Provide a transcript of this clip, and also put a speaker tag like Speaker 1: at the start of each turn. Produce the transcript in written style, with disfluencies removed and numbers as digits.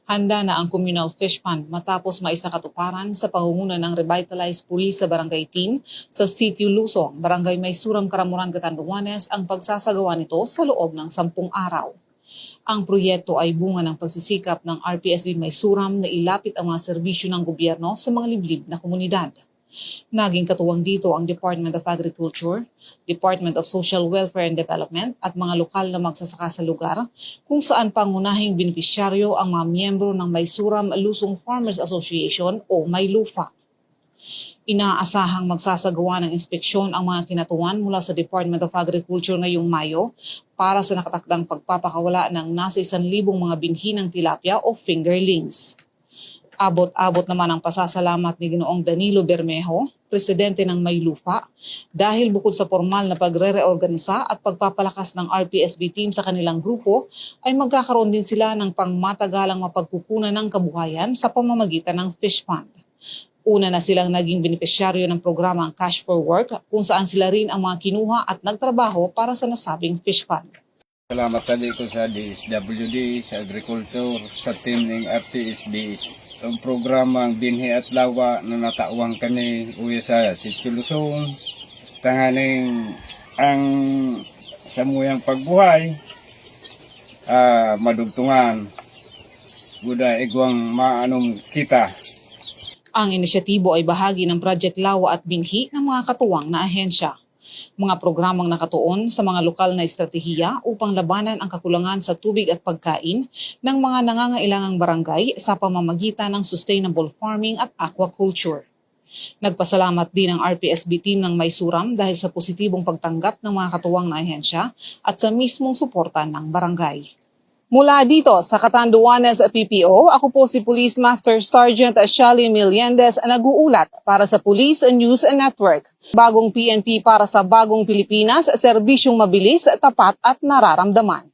Speaker 1: Handa na ang communal fish pond matapos maisakatuparan sa pangunguna ng revitalized police sa barangay team sa Sitio Lusong, Barangay Maysuram, Karamuran, Catanduanes ang pagsasagawa nito sa loob ng 10 araw. Ang proyekto ay bunga ng pagsisikap ng RPSB Maysuram na ilapit ang mga serbisyo ng gobyerno sa mga liblib na komunidad. Naging katuwang dito ang Department of Agriculture, Department of Social Welfare and Development at mga lokal na magsasaka sa lugar kung saan pangunahing benepisyaryo ang mga miyembro ng Maysuram Lusong Farmers Association o Maylufa. Inaasahang magsasagawa ng inspeksyon ang mga kinatuan mula sa Department of Agriculture ngayong Mayo para sa nakatakdang pagpapakawala ng nasa 1,000 mga binhi ng tilapia o fingerlings. Abot-abot naman ang pasasalamat ni Ginoong Danilo Bermejo, presidente ng Maylufa, dahil bukod sa formal na pagre-reorganisa at pagpapalakas ng RPSB team sa kanilang grupo, ay magkakaroon din sila ng pangmatagalang mapagkukunan ng kabuhayan sa pamamagitan ng fish pond. Una na silang naging benepisyaryo ng programang Cash for Work kung saan sila rin ang mga kinuha at nagtrabaho para sa nasabing fish pond.
Speaker 2: Salamat tadi ko sa DSWD, sa Agriculture, sa team ng RPSB. Ang programang Binhi at Lawa na natawang kani uwi sa Sitio Lusong. Tanganing ang samuyang pagbuhay, madugtungan. Buda igwang maanong kita.
Speaker 1: Ang inisyatibo ay bahagi ng Project Lawa at Binhi ng mga katuwang na ahensya. Mga programang nakatuon sa mga lokal na estratehiya upang labanan ang kakulangan sa tubig at pagkain ng mga nangangailangang barangay sa pamamagitan ng sustainable farming at aquaculture. Nagpasalamat din ang RPSB team ng Maysuram dahil sa positibong pagtanggap ng mga katuwang na ahensya at sa mismong suporta ng barangay. Mula dito sa Catanduanes PPO, ako po si Police Master Sergeant Shally Miliendez na nag-uulat para sa Police News Network. Bagong PNP para sa bagong Pilipinas, serbisyong mabilis, tapat at nararamdaman.